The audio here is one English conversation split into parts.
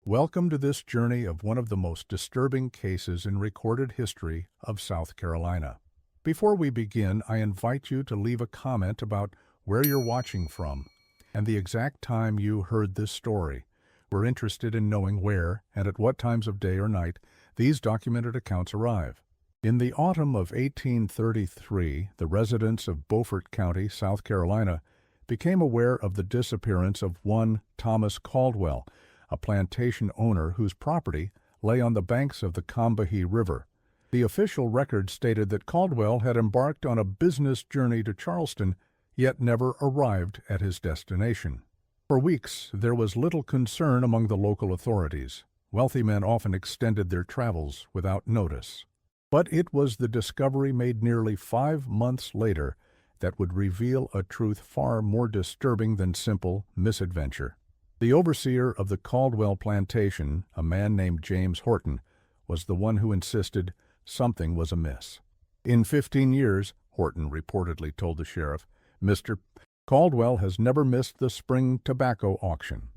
Welcome to this journey of one of the most disturbing cases in recorded history of South Carolina. Before we begin, I invite you to leave a comment about where you're watching from and the exact time you heard this story. We're interested in knowing where and at what times of day or night these documented accounts arrive. In the autumn of 1833, the residents of Beaufort County, South Carolina, became aware of the disappearance of one Thomas Caldwell, a plantation owner whose property lay on the banks of the Combahee River. The official record stated that Caldwell had embarked on a business journey to Charleston, yet never arrived at his destination. For weeks, there was little concern among the local authorities. Wealthy men often extended their travels without notice. But it was the discovery made nearly 5 months later that would reveal a truth far more disturbing than simple misadventure. The overseer of the Caldwell plantation, a man named James Horton, was the one who insisted something was amiss. In 15 years, Horton reportedly told the sheriff, Mr. Caldwell has never missed the spring tobacco auction.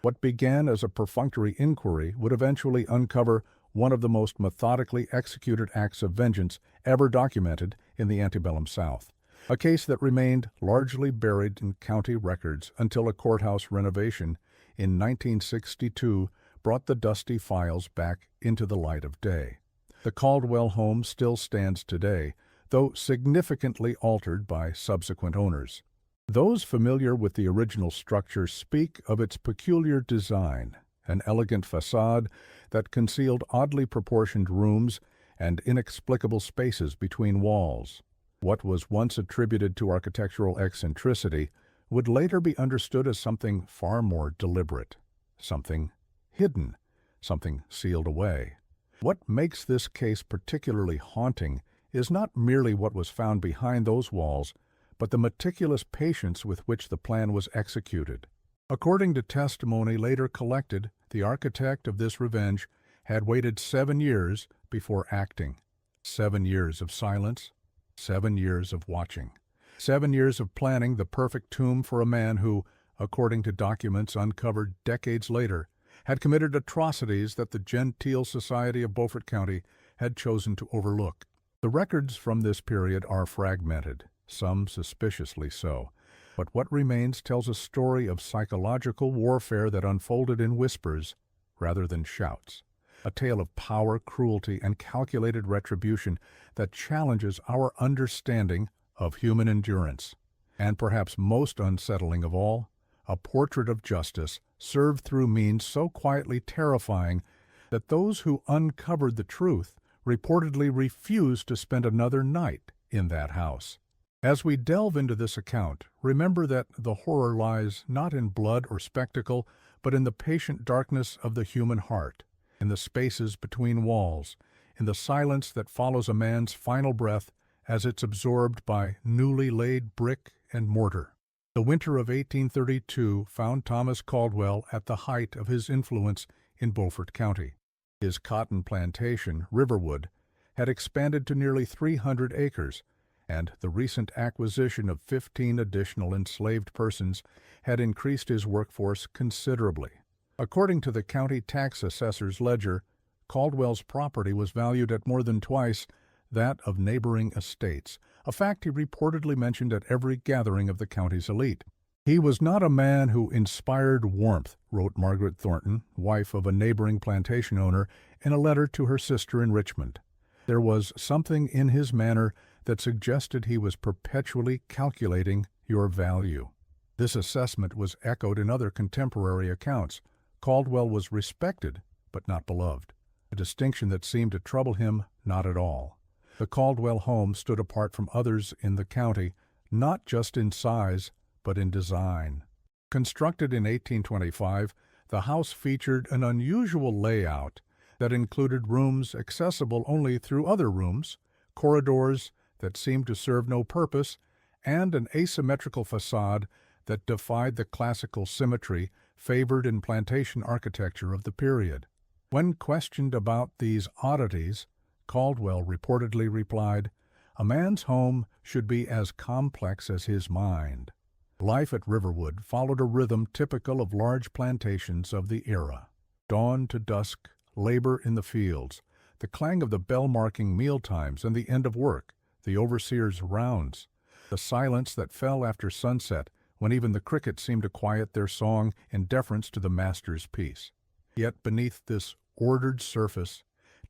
What began as a perfunctory inquiry would eventually uncover one of the most methodically executed acts of vengeance ever documented in the antebellum South, a case that remained largely buried in county records until a courthouse renovation in 1962 brought the dusty files back into the light of day. The Caldwell home still stands today, though significantly altered by subsequent owners. Those familiar with the original structure speak of its peculiar design, an elegant facade that concealed oddly proportioned rooms and inexplicable spaces between walls. What was once attributed to architectural eccentricity would later be understood as something far more deliberate, something hidden, something sealed away. What makes this case particularly haunting is not merely what was found behind those walls, but the meticulous patience with which the plan was executed. According to testimony later collected, the architect of this revenge had waited 7 years before acting. 7 years of silence, 7 years of watching, 7 years of planning the perfect tomb for a man who, according to documents uncovered decades later, had committed atrocities that the genteel society of Beaufort County had chosen to overlook. The records from this period are fragmented, some suspiciously so, but what remains tells a story of psychological warfare that unfolded in whispers rather than shouts, a tale of power, cruelty, and calculated retribution that challenges our understanding of human endurance. And perhaps most unsettling of all, a portrait of justice served through means so quietly terrifying that those who uncovered the truth reportedly refused to spend another night in that house. As we delve into this account, remember that the horror lies not in blood or spectacle, but in the patient darkness of the human heart, in the spaces between walls, in the silence that follows a man's final breath as it's absorbed by newly laid brick and mortar. The winter of 1832 found Thomas Caldwell at the height of his influence in Beaufort County. His cotton plantation, Riverwood, had expanded to nearly 300 acres, and the recent acquisition of 15 additional enslaved persons had increased his workforce considerably. According to the county tax assessor's ledger, Caldwell's property was valued at more than twice that of neighboring estates, a fact he reportedly mentioned at every gathering of the county's elite. He was not a man who inspired warmth, wrote Margaret Thornton, wife of a neighboring plantation owner, in a letter to her sister in Richmond. There was something in his manner that suggested he was perpetually calculating your value. This assessment was echoed in other contemporary accounts. Caldwell was respected, but not beloved, a distinction that seemed to trouble him not at all. The Caldwell home stood apart from others in the county, not just in size, but in design. Constructed in 1825, the house featured an unusual layout that included rooms accessible only through other rooms, corridors that seemed to serve no purpose, and an asymmetrical facade that defied the classical symmetry favored in plantation architecture of the period. When questioned about these oddities, Caldwell reportedly replied, "A man's home should be as complex as his mind." Life at Riverwood followed a rhythm typical of large plantations of the era. Dawn to dusk, labor in the fields, the clang of the bell marking meal times and the end of work, the overseer's rounds, the silence that fell after sunset when even the crickets seemed to quiet their song in deference to the master's peace. Yet beneath this ordered surface,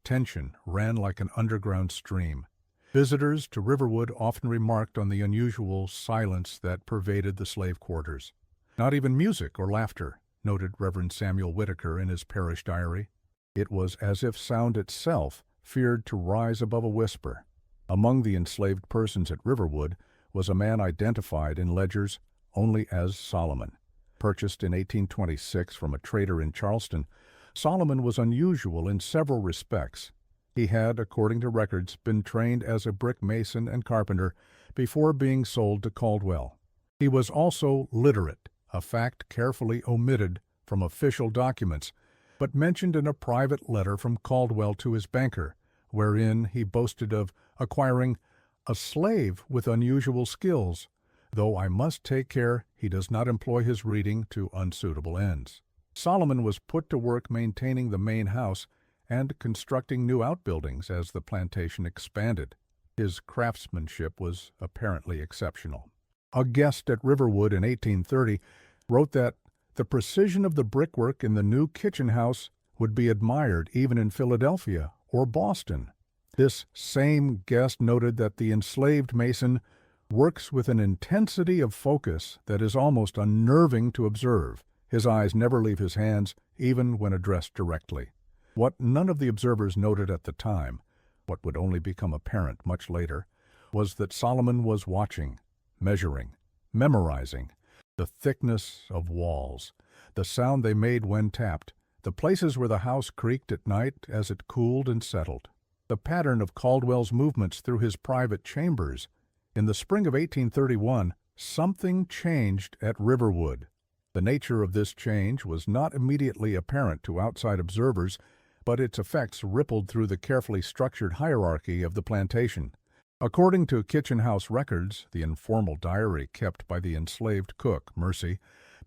tension ran like an underground stream. Visitors to Riverwood often remarked on the unusual silence that pervaded the slave quarters. Not even music or laughter, noted Reverend Samuel Whitaker in his parish diary. It was as if sound itself feared to rise above a whisper. Among the enslaved persons at Riverwood was a man identified in ledgers only as Solomon. Purchased in 1826 from a trader in Charleston, Solomon was unusual in several respects. He had, according to records, been trained as a brick mason and carpenter before being sold to Caldwell. He was also literate, a fact carefully omitted from official documents, but mentioned in a private letter from Caldwell to his banker, wherein he boasted of acquiring a slave with unusual skills, though I must take care he does not employ his reading to unsuitable ends. Solomon was put to work maintaining the main house and constructing new outbuildings as the plantation expanded. His craftsmanship was apparently exceptional. A guest at Riverwood in 1830 wrote that the precision of the brickwork in the new kitchen house would be admired even in Philadelphia or Boston. This same guest noted that the enslaved mason works with an intensity of focus that is almost unnerving to observe. His eyes never leave his hands, even when addressed directly. What none of the observers noted at the time, what would only become apparent much later, was that Solomon was watching, measuring, memorizing the thickness of walls, the sound they made when tapped, the places where the house creaked at night as it cooled and settled, the pattern of Caldwell's movements through his private chambers. In the spring of 1831, something changed at Riverwood. The nature of this change was not immediately apparent to outside observers, but its effects rippled through the carefully structured hierarchy of the plantation. According to kitchen house records, the informal diary kept by the enslaved cook, Mercy,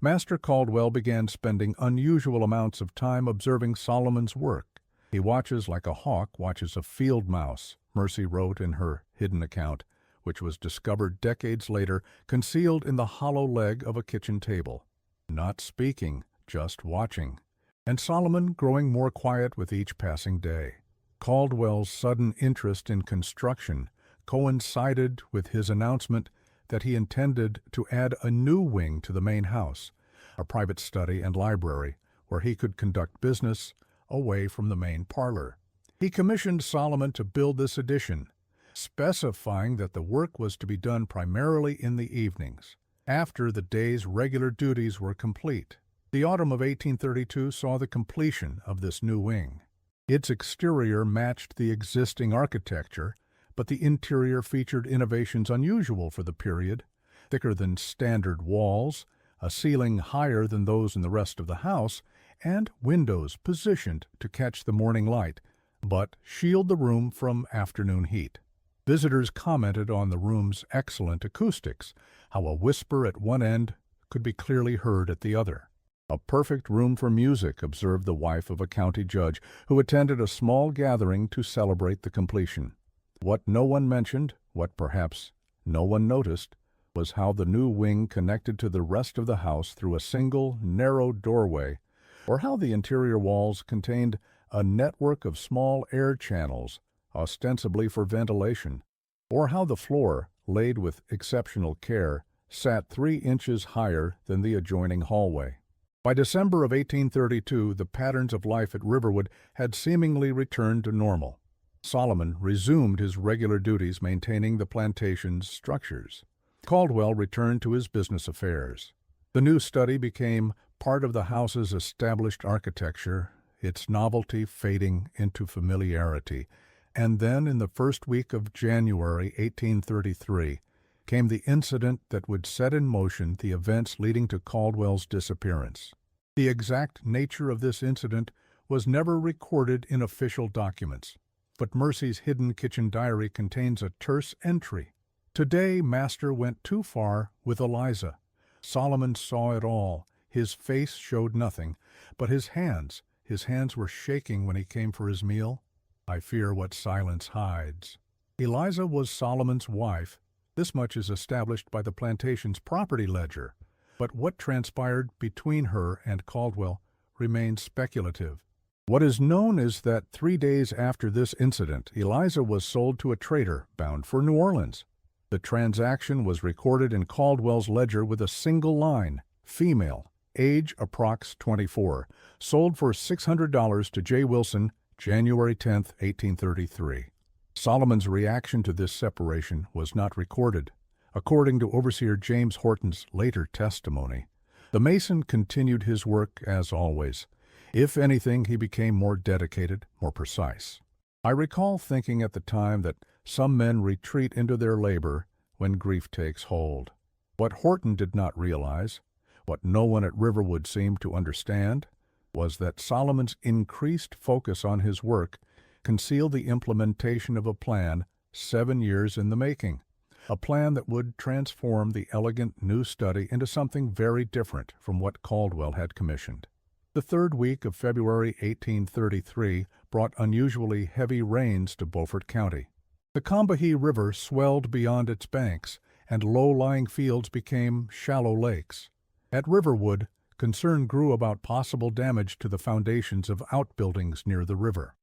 Master Caldwell began spending unusual amounts of time observing Solomon's work. He watches like a hawk watches a field mouse, Mercy wrote in her hidden account, which was discovered decades later concealed in the hollow leg of a kitchen table. Not speaking, just watching. And Solomon growing more quiet with each passing day. Caldwell's sudden interest in construction coincided with his announcement that he intended to add a new wing to the main house, a private study and library where he could conduct business away from the main parlor. He commissioned Solomon to build this addition, specifying that the work was to be done primarily in the evenings, after the day's regular duties were complete. The autumn of 1832 saw the completion of this new wing. Its exterior matched the existing architecture, but the interior featured innovations unusual for the period: thicker than standard walls, a ceiling higher than those in the rest of the house, and windows positioned to catch the morning light, but shield the room from afternoon heat. Visitors commented on the room's excellent acoustics, how a whisper at one end could be clearly heard at the other. A perfect room for music, observed the wife of a county judge who attended a small gathering to celebrate the completion. What no one mentioned, what perhaps no one noticed, was how the new wing connected to the rest of the house through a single, narrow doorway, or how the interior walls contained a network of small air channels, ostensibly for ventilation, or how the floor, laid with exceptional care, sat 3 inches higher than the adjoining hallway. By December of 1832, the patterns of life at Riverwood had seemingly returned to normal. Solomon resumed his regular duties maintaining the plantation's structures. Caldwell returned to his business affairs. The new study became part of the house's established architecture, its novelty fading into familiarity. And then, in the first week of January 1833, came the incident that would set in motion the events leading to Caldwell's disappearance. The exact nature of this incident was never recorded in official documents, but Mercy's hidden kitchen diary contains a terse entry. Today, Master went too far with Eliza. Solomon saw it all. His face showed nothing, but his hands, His hands were shaking when he came for his meal. I fear what silence hides. Eliza was Solomon's wife. This much is established by the plantation's property ledger. But what transpired between her and Caldwell remains speculative. What is known is that 3 days after this incident, Eliza was sold to a trader bound for New Orleans. The transaction was recorded in Caldwell's ledger with a single line, female, age approx 24, sold for $600 to J. Wilson, January 10, 1833. Solomon's reaction to this separation was not recorded. According to Overseer James Horton's later testimony, the Mason continued his work as always. If anything, he became more dedicated, more precise. I recall thinking at the time that some men retreat into their labor when grief takes hold. What Horton did not realize, what no one at Riverwood seemed to understand, was that Solomon's increased focus on his work concealed the implementation of a plan 7 years in the making, a plan that would transform the elegant new study into something very different from what Caldwell had commissioned. The third week of February 1833 brought unusually heavy rains to Beaufort County. The Combahee River swelled beyond its banks, and low-lying fields became shallow lakes. At Riverwood, concern grew about possible damage to the foundations of outbuildings near the river.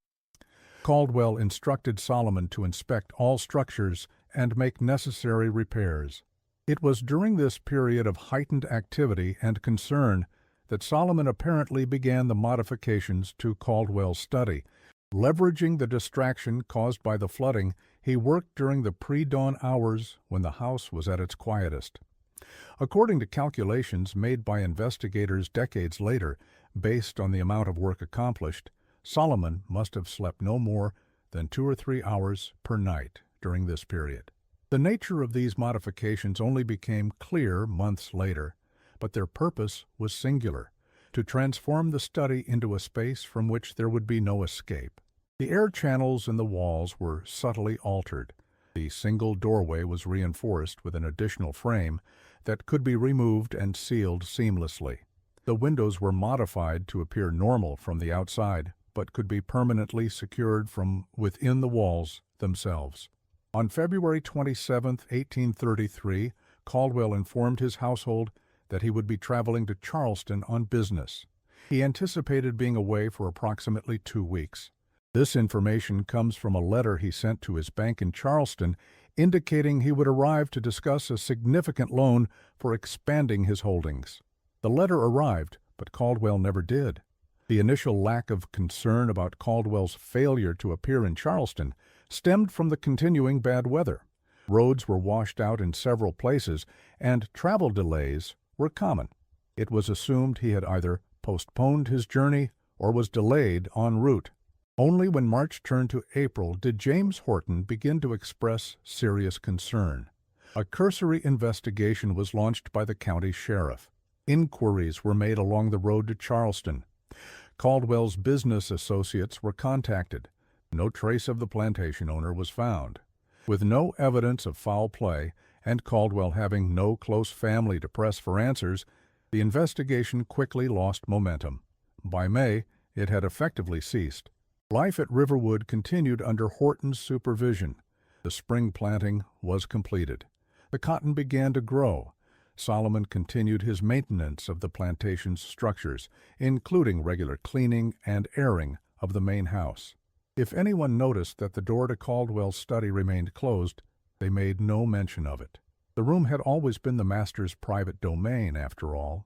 Caldwell instructed Solomon to inspect all structures and make necessary repairs. It was during this period of heightened activity and concern that Solomon apparently began the modifications to Caldwell's study. Leveraging the distraction caused by the flooding, he worked during the pre-dawn hours when the house was at its quietest. According to calculations made by investigators decades later, based on the amount of work accomplished, Solomon must have slept no more than 2 or 3 hours per night during this period. The nature of these modifications only became clear months later, but their purpose was singular, to transform the study into a space from which there would be no escape. The air channels in the walls were subtly altered. The single doorway was reinforced with an additional frame that could be removed and sealed seamlessly. The windows were modified to appear normal from the outside, but could be permanently secured from within the walls themselves. On February 27, 1833, Caldwell informed his household that he would be traveling to Charleston on business. He anticipated being away for approximately 2 weeks. This information comes from a letter he sent to his bank in Charleston indicating he would arrive to discuss a significant loan for expanding his holdings. The letter arrived, but Caldwell never did. The initial lack of concern about Caldwell's failure to appear in Charleston stemmed from the continuing bad weather. Roads were washed out in several places, and travel delays were common. It was assumed he had either postponed his journey or was delayed en route. Only when March turned to April did James Horton begin to express serious concern. A cursory investigation was launched by the county sheriff. Inquiries were made along the road to Charleston. Caldwell's business associates were contacted. No trace of the plantation owner was found. With no evidence of foul play, and Caldwell having no close family to press for answers, the investigation quickly lost momentum. By May, it had effectively ceased. Life at Riverwood continued under Horton's supervision. The spring planting was completed. The cotton began to grow. Solomon continued his maintenance of the plantation's structures, including regular cleaning and airing of the main house. If anyone noticed that the door to Caldwell's study remained closed, they made no mention of it. The room had always been the master's private domain, after all.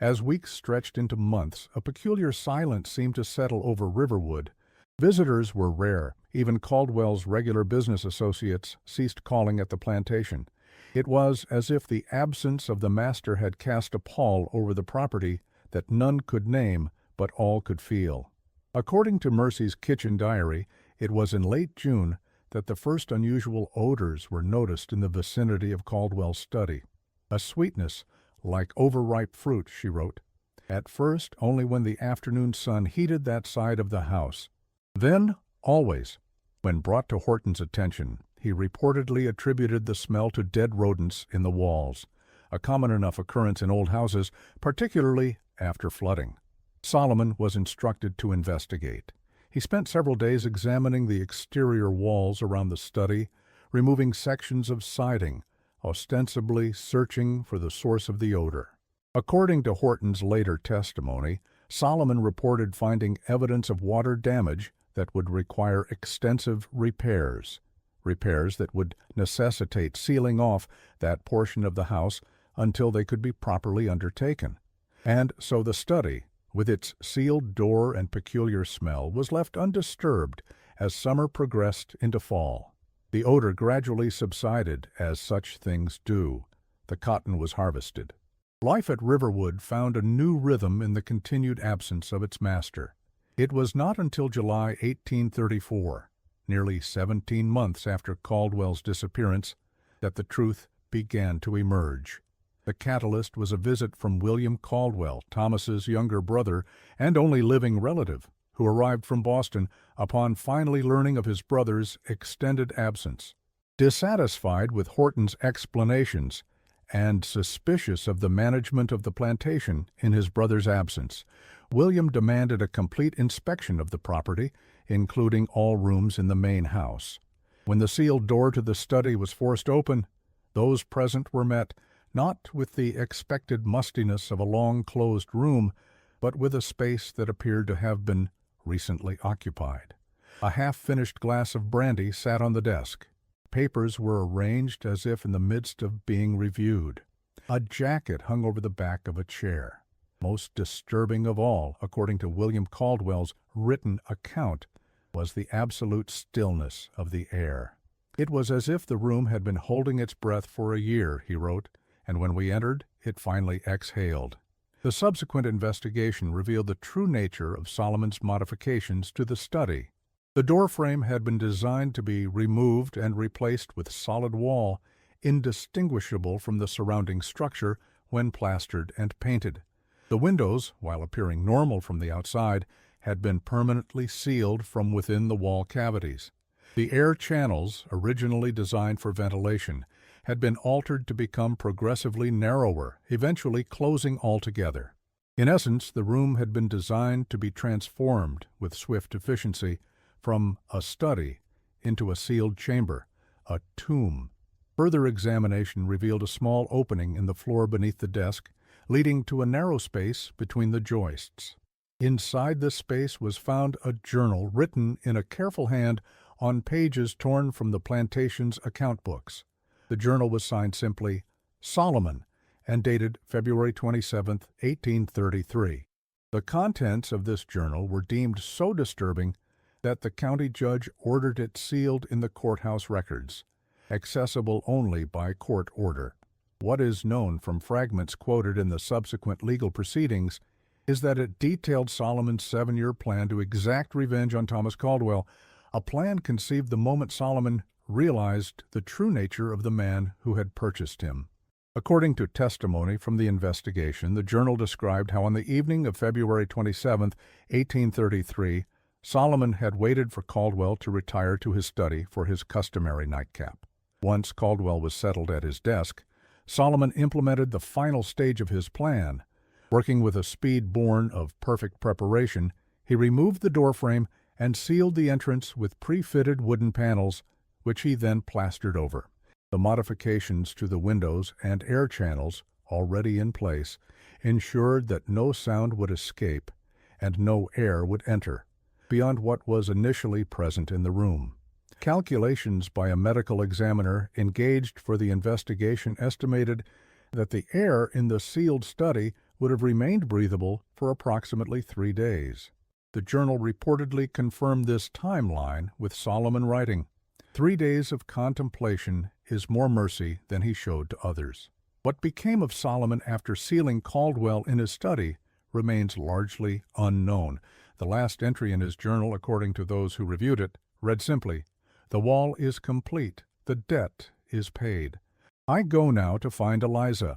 As weeks stretched into months, a peculiar silence seemed to settle over Riverwood. Visitors were rare. Even Caldwell's regular business associates ceased calling at the plantation. It was as if the absence of the master had cast a pall over the property that none could name, but all could feel. According to Mercy's kitchen diary, it was in late June that the first unusual odors were noticed in the vicinity of Caldwell's study. A sweetness, like overripe fruit, she wrote. At first, only when the afternoon sun heated that side of the house. Then, always. When brought to Horton's attention, he reportedly attributed the smell to dead rodents in the walls, a common enough occurrence in old houses, particularly after flooding. Solomon was instructed to investigate. He spent several days examining the exterior walls around the study, removing sections of siding, ostensibly searching for the source of the odor. According to Horton's later testimony, Solomon reported finding evidence of water damage that would require extensive repairs that would necessitate sealing off that portion of the house until they could be properly undertaken. And so the study, with its sealed door and peculiar smell, was left undisturbed as summer progressed into fall. The odor gradually subsided, as such things do. The cotton was harvested. Life at Riverwood found a new rhythm in the continued absence of its master. It was not until July 1834, nearly 17 months after Caldwell's disappearance, that the truth began to emerge. The catalyst was a visit from William Caldwell, Thomas's younger brother and only living relative, who arrived from Boston upon finally learning of his brother's extended absence. Dissatisfied with Horton's explanations and suspicious of the management of the plantation in his brother's absence, William demanded a complete inspection of the property, including all rooms in the main house. When the sealed door to the study was forced open, those present were met not with the expected mustiness of a long-closed room, but with a space that appeared to have been recently occupied. A half-finished glass of brandy sat on the desk. Papers were arranged as if in the midst of being reviewed. A jacket hung over the back of a chair. Most disturbing of all, according to William Caldwell's written account, was the absolute stillness of the air. It was as if the room had been holding its breath for a year, he wrote, and when we entered, it finally exhaled. The subsequent investigation revealed the true nature of Solomon's modifications to the study. The doorframe had been designed to be removed and replaced with solid wall, indistinguishable from the surrounding structure when plastered and painted. The windows, while appearing normal from the outside, had been permanently sealed from within the wall cavities. The air channels, originally designed for ventilation, had been altered to become progressively narrower, eventually closing altogether. In essence, the room had been designed to be transformed with swift efficiency from a study into a sealed chamber, a tomb. Further examination revealed a small opening in the floor beneath the desk, leading to a narrow space between the joists. Inside this space was found a journal written in a careful hand on pages torn from the plantation's account books. The journal was signed simply Solomon and dated February 27, 1833. The contents of this journal were deemed so disturbing that the county judge ordered it sealed in the courthouse records, accessible only by court order. What is known from fragments quoted in the subsequent legal proceedings is that it detailed Solomon's 7-year plan to exact revenge on Thomas Caldwell, a plan conceived the moment Solomon realized the true nature of the man who had purchased him. According to testimony from the investigation, the journal described how on the evening of February 27, 1833, Solomon had waited for Caldwell to retire to his study for his customary nightcap. Once Caldwell was settled at his desk, Solomon implemented the final stage of his plan. Working with a speed born of perfect preparation, he removed the doorframe and sealed the entrance with pre-fitted wooden panels, which he then plastered over. The modifications to the windows and air channels, already in place, ensured that no sound would escape and no air would enter, beyond what was initially present in the room. Calculations by a medical examiner engaged for the investigation estimated that the air in the sealed study would have remained breathable for approximately 3 days. The journal reportedly confirmed this timeline, with Solomon writing, 3 days of contemplation is more mercy than he showed to others. What became of Solomon after sealing Caldwell in his study remains largely unknown. The last entry in his journal, according to those who reviewed it, read simply, "The wall is complete. The debt is paid. I go now to find Eliza."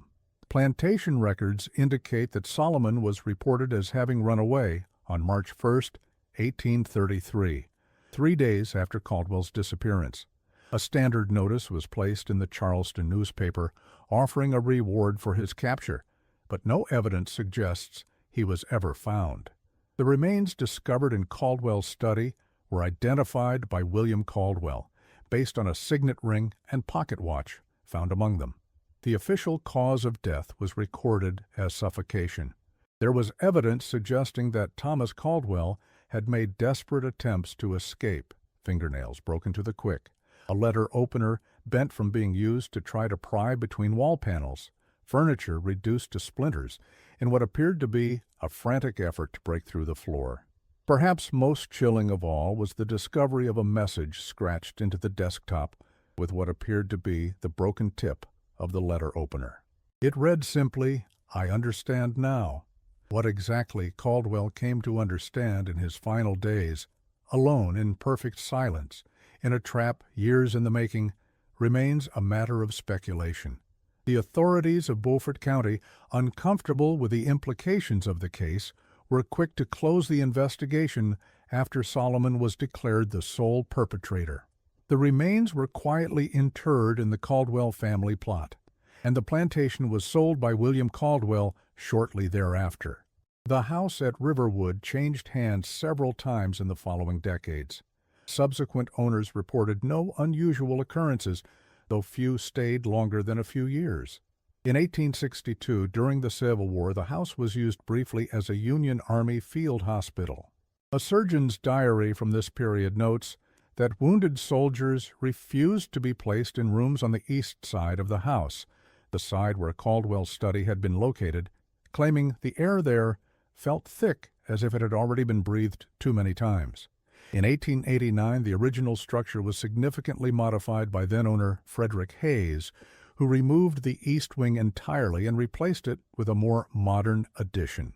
Plantation records indicate that Solomon was reported as having run away on March 1, 1833, 3 days after Caldwell's disappearance. A standard notice was placed in the Charleston newspaper offering a reward for his capture, but no evidence suggests he was ever found. The remains discovered in Caldwell's study were identified by William Caldwell, based on a signet ring and pocket watch found among them. The official cause of death was recorded as suffocation. There was evidence suggesting that Thomas Caldwell had made desperate attempts to escape, fingernails broken to the quick, a letter opener bent from being used to try to pry between wall panels, furniture reduced to splinters, in what appeared to be a frantic effort to break through the floor. Perhaps most chilling of all was the discovery of a message scratched into the desktop with what appeared to be the broken tip of the letter opener. It read simply, "I understand now." What exactly Caldwell came to understand in his final days, alone in perfect silence, in a trap years in the making, remains a matter of speculation. The authorities of Beaufort County, uncomfortable with the implications of the case, were quick to close the investigation after Solomon was declared the sole perpetrator. The remains were quietly interred in the Caldwell family plot, and the plantation was sold by William Caldwell shortly thereafter. The house at Riverwood changed hands several times in the following decades. Subsequent owners reported no unusual occurrences, though few stayed longer than a few years. In 1862, during the Civil War, the house was used briefly as a Union Army field hospital. A surgeon's diary from this period notes that wounded soldiers refused to be placed in rooms on the east side of the house, the side where Caldwell's study had been located, claiming the air there felt thick as if it had already been breathed too many times. In 1889, the original structure was significantly modified by then-owner Frederick Hayes, who removed the east wing entirely and replaced it with a more modern addition.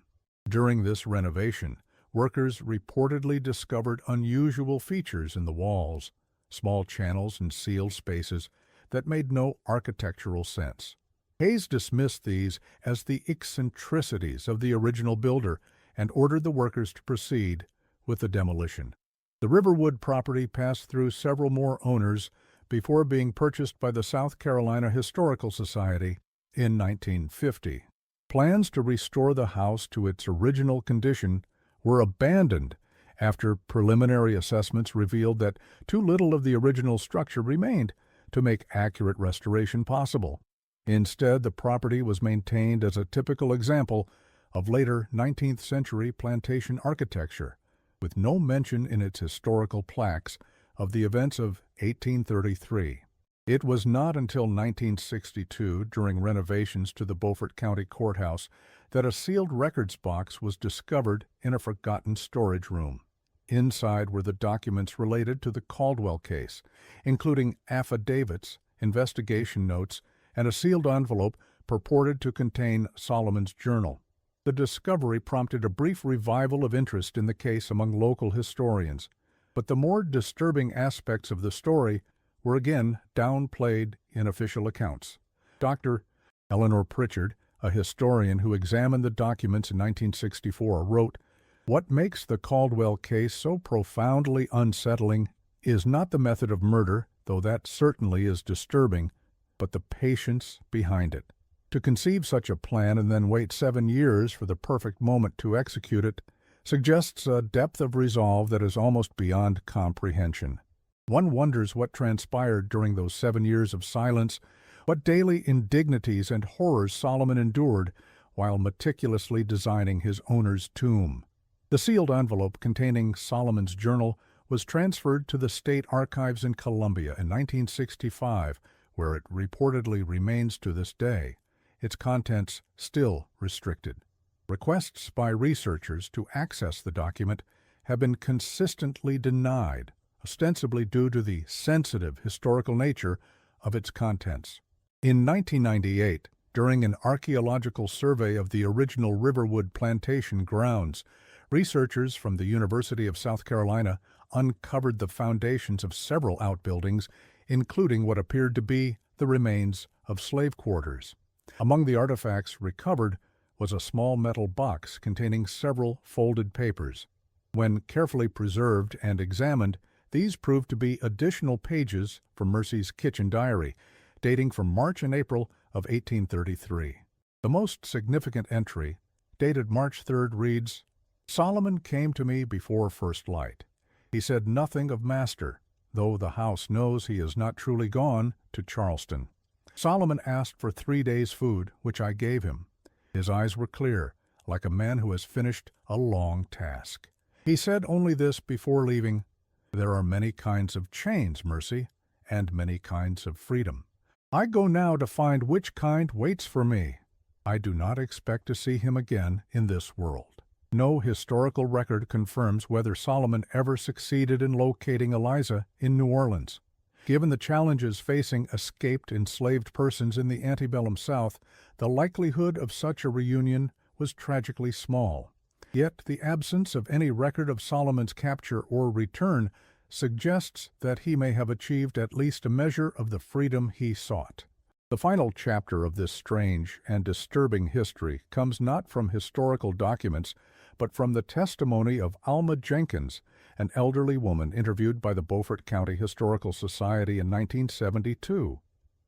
During this renovation, workers reportedly discovered unusual features in the walls, small channels and sealed spaces that made no architectural sense. Hayes dismissed these as the eccentricities of the original builder and ordered the workers to proceed with the demolition. The Riverwood property passed through several more owners before being purchased by the South Carolina Historical Society in 1950. Plans to restore the house to its original condition were abandoned after preliminary assessments revealed that too little of the original structure remained to make accurate restoration possible. Instead, the property was maintained as a typical example of later 19th century plantation architecture, with no mention in its historical plaques of the events of 1833. It was not until 1962, during renovations to the Beaufort County Courthouse, that a sealed records box was discovered in a forgotten storage room. Inside were the documents related to the Caldwell case, including affidavits, investigation notes, and a sealed envelope purported to contain Solomon's journal. The discovery prompted a brief revival of interest in the case among local historians, but the more disturbing aspects of the story were again downplayed in official accounts. Dr. Eleanor Pritchard, a historian who examined the documents in 1964, wrote, "What makes the Caldwell case so profoundly unsettling is not the method of murder, though that certainly is disturbing, but the patience behind it. To conceive such a plan and then wait 7 years for the perfect moment to execute it suggests a depth of resolve that is almost beyond comprehension. One wonders what transpired during those 7 years of silence, what daily indignities and horrors Solomon endured while meticulously designing his owner's tomb." The sealed envelope containing Solomon's journal was transferred to the State Archives in Columbia in 1965, where it reportedly remains to this day, its contents still restricted. Requests by researchers to access the document have been consistently denied, ostensibly due to the sensitive historical nature of its contents. In 1998, during an archaeological survey of the original Riverwood plantation grounds, researchers from the University of South Carolina uncovered the foundations of several outbuildings, including what appeared to be the remains of slave quarters. Among the artifacts recovered was a small metal box containing several folded papers. When carefully preserved and examined, these proved to be additional pages from Mercy's kitchen diary, dating from March and April of 1833. The most significant entry, dated March 3rd, reads, Solomon came to me before first light. He said nothing of master, though the house knows he is not truly gone to Charleston. Solomon asked for 3 days' food, which I gave him. His eyes were clear, like a man who has finished a long task. He said only this before leaving: "There are many kinds of chains, Mercy, and many kinds of freedom. I go now to find which kind waits for me." I do not expect to see him again in this world. No historical record confirms whether Solomon ever succeeded in locating Eliza in New Orleans. Given the challenges facing escaped enslaved persons in the antebellum South, the likelihood of such a reunion was tragically small. Yet the absence of any record of Solomon's capture or return suggests that he may have achieved at least a measure of the freedom he sought. The final chapter of this strange and disturbing history comes not from historical documents, but from the testimony of Alma Jenkins, an elderly woman interviewed by the Beaufort County Historical Society in 1972.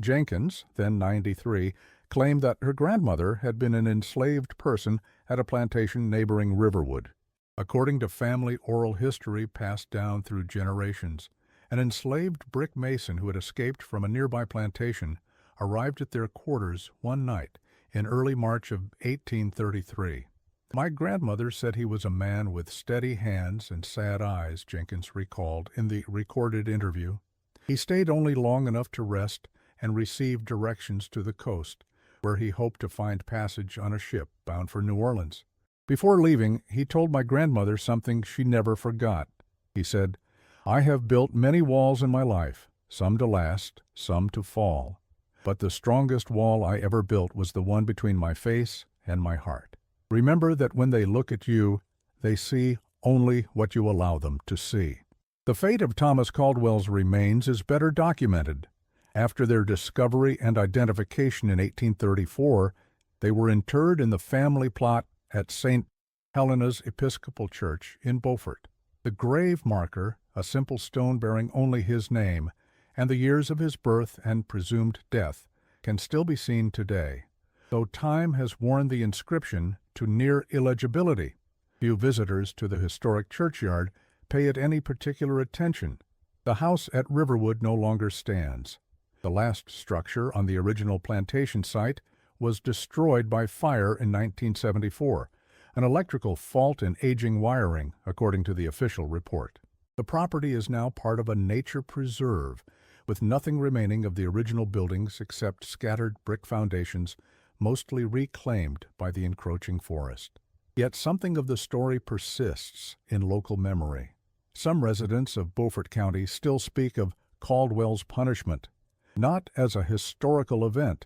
Jenkins, then 93, claimed that her grandmother had been an enslaved person at a plantation neighboring Riverwood. According to family oral history passed down through generations, an enslaved brick mason who had escaped from a nearby plantation arrived at their quarters one night in early March of 1833. "My grandmother said he was a man with steady hands and sad eyes," Jenkins recalled in the recorded interview. "He stayed only long enough to rest and receive directions to the coast, where he hoped to find passage on a ship bound for New Orleans. Before leaving, he told my grandmother something she never forgot. He said, 'I have built many walls in my life, some to last, some to fall. But the strongest wall I ever built was the one between my face and my heart. Remember that when they look at you, they see only what you allow them to see.'" The fate of Thomas Caldwell's remains is better documented. After their discovery and identification in 1834, they were interred in the family plot at St. Helena's Episcopal Church in Beaufort. The grave marker, a simple stone bearing only his name, and the years of his birth and presumed death, can still be seen today, though time has worn the inscription to near illegibility. Few visitors to the historic churchyard pay it any particular attention. The house at Riverwood no longer stands. The last structure on the original plantation site was destroyed by fire in 1974, an electrical fault in aging wiring, according to the official report. The property is now part of a nature preserve, with nothing remaining of the original buildings except scattered brick foundations, mostly reclaimed by the encroaching forest. Yet something of the story persists in local memory. Some residents of Beaufort County still speak of Caldwell's punishment, not as a historical event,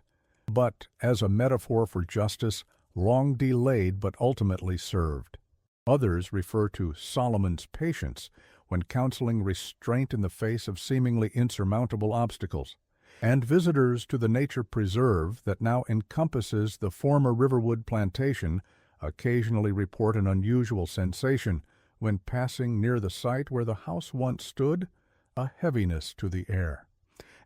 but as a metaphor for justice long delayed but ultimately served. Others refer to Solomon's patience when counseling restraint in the face of seemingly insurmountable obstacles. And visitors to the nature preserve that now encompasses the former Riverwood plantation occasionally report an unusual sensation when passing near the site where the house once stood, a heaviness to the air,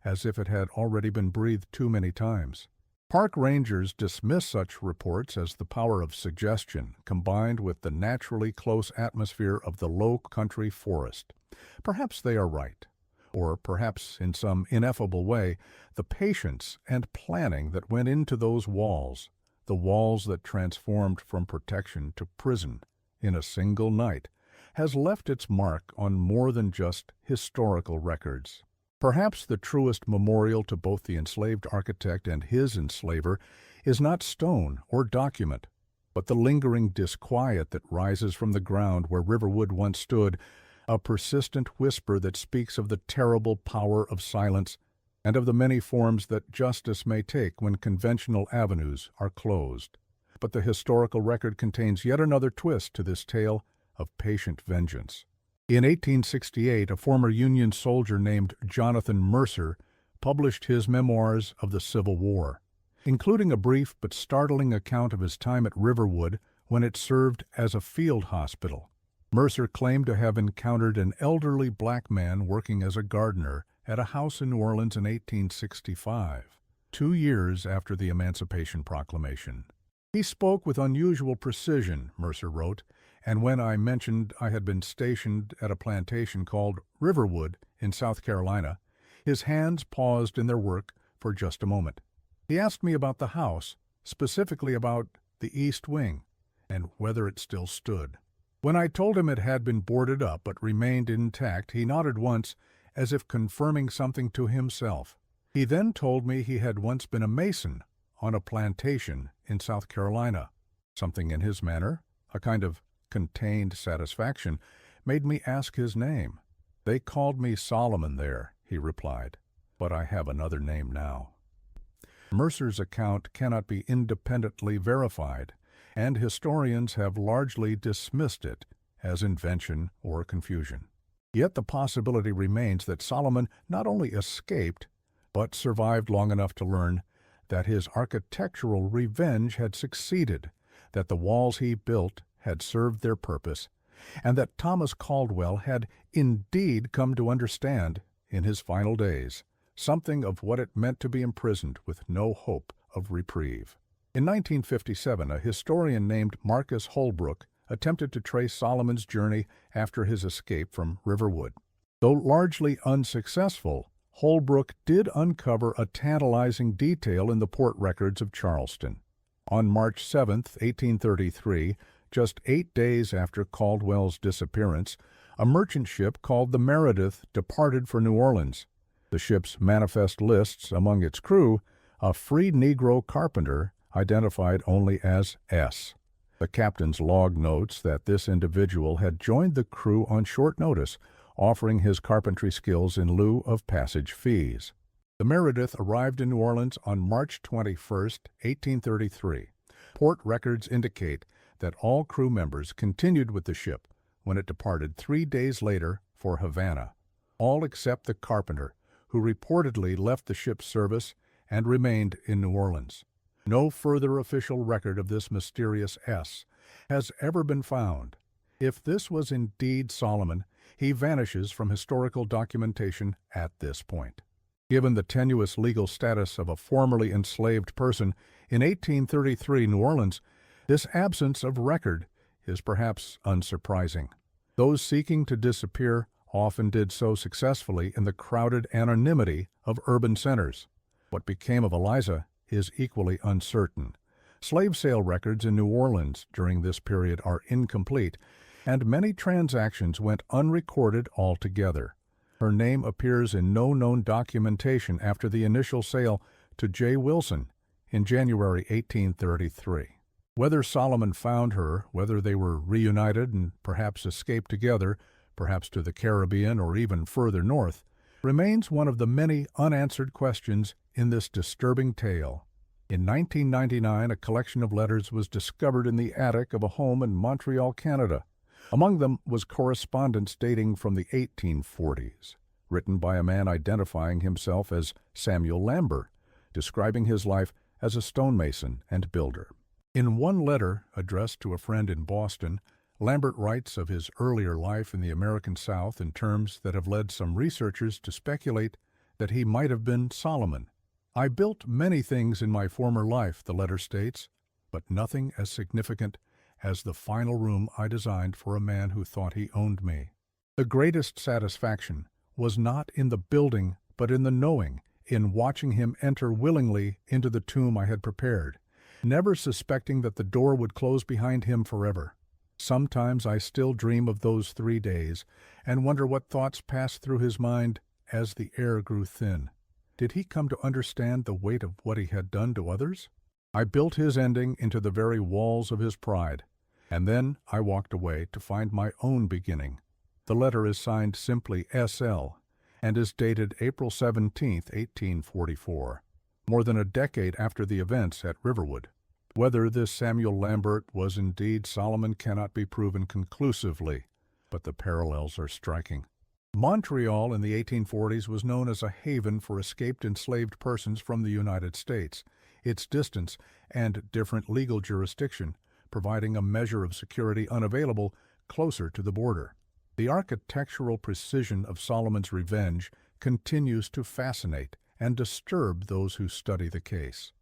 as if it had already been breathed too many times. Park rangers dismiss such reports as the power of suggestion, combined with the naturally close atmosphere of the low country forest. Perhaps they are right. Or perhaps, in some ineffable way, the patience and planning that went into those walls, the walls that transformed from protection to prison in a single night, has left its mark on more than just historical records. Perhaps the truest memorial to both the enslaved architect and his enslaver is not stone or document, but the lingering disquiet that rises from the ground where Riverwood once stood, a persistent whisper that speaks of the terrible power of silence and of the many forms that justice may take when conventional avenues are closed. But the historical record contains yet another twist to this tale of patient vengeance. In 1868, a former Union soldier named Jonathan Mercer published his memoirs of the Civil War, including a brief but startling account of his time at Riverwood when it served as a field hospital. Mercer claimed to have encountered an elderly black man working as a gardener at a house in New Orleans in 1865, 2 years after the Emancipation Proclamation. "He spoke with unusual precision," Mercer wrote, and when I mentioned I had been stationed at a plantation called Riverwood in South Carolina, his hands paused in their work for just a moment. He asked me about the house, specifically about the east wing, and whether it still stood. When I told him it had been boarded up but remained intact, he nodded once, as if confirming something to himself. He then told me he had once been a mason on a plantation in South Carolina. Something in his manner, a kind of contained satisfaction, made me ask his name. "They called me Solomon there," he replied, "but I have another name now." Mercer's account cannot be independently verified, and historians have largely dismissed it as invention or confusion. Yet the possibility remains that Solomon not only escaped, but survived long enough to learn that his architectural revenge had succeeded, that the walls he built had served their purpose, and that Thomas Caldwell had indeed come to understand, in his final days, something of what it meant to be imprisoned with no hope of reprieve. In 1957, a historian named Marcus Holbrook attempted to trace Solomon's journey after his escape from Riverwood. Though largely unsuccessful, Holbrook did uncover a tantalizing detail in the port records of Charleston. On March 7, 1833, just 8 days after Caldwell's disappearance, a merchant ship called the Meredith departed for New Orleans. The ship's manifest lists among its crew a free Negro carpenter identified only as S. The captain's log notes that this individual had joined the crew on short notice, offering his carpentry skills in lieu of passage fees. The Meredith arrived in New Orleans on March 21, 1833. Port records indicate that all crew members continued with the ship when it departed 3 days later for Havana, all except the carpenter, who reportedly left the ship's service and remained in New Orleans. No further official record of this mysterious S has ever been found. If this was indeed Solomon, he vanishes from historical documentation at this point. Given the tenuous legal status of a formerly enslaved person in 1833 New Orleans, this absence of record is perhaps unsurprising. Those seeking to disappear often did so successfully in the crowded anonymity of urban centers. What became of Eliza is equally uncertain. Slave sale records in New Orleans during this period are incomplete, and many transactions went unrecorded altogether. Her name appears in no known documentation after the initial sale to J. Wilson in January 1833. Whether Solomon found her, whether they were reunited and perhaps escaped together, perhaps to the Caribbean or even further north, remains one of the many unanswered questions in this disturbing tale. In 1999, a collection of letters was discovered in the attic of a home in Montreal, Canada. Among them was correspondence dating from the 1840s, written by a man identifying himself as Samuel Lambert, describing his life as a stonemason and builder. In one letter addressed to a friend in Boston, Lambert writes of his earlier life in the American South in terms that have led some researchers to speculate that he might have been Solomon. "I built many things in my former life," the letter states, "but nothing as significant as the final room I designed for a man who thought he owned me. The greatest satisfaction was not in the building, but in the knowing, in watching him enter willingly into the tomb I had prepared, never suspecting that the door would close behind him forever. Sometimes I still dream of those 3 days, and wonder what thoughts passed through his mind as the air grew thin. Did he come to understand the weight of what he had done to others? I built his ending into the very walls of his pride, and then I walked away to find my own beginning." The letter is signed simply S.L. and is dated April 17, 1844, more than a decade after the events at Riverwood. Whether this Samuel Lambert was indeed Solomon cannot be proven conclusively, but the parallels are striking. Montreal in the 1840s was known as a haven for escaped enslaved persons from the United States, its distance and different legal jurisdiction providing a measure of security unavailable closer to the border. The architectural precision of Solomon's revenge continues to fascinate and disturb those who study the case.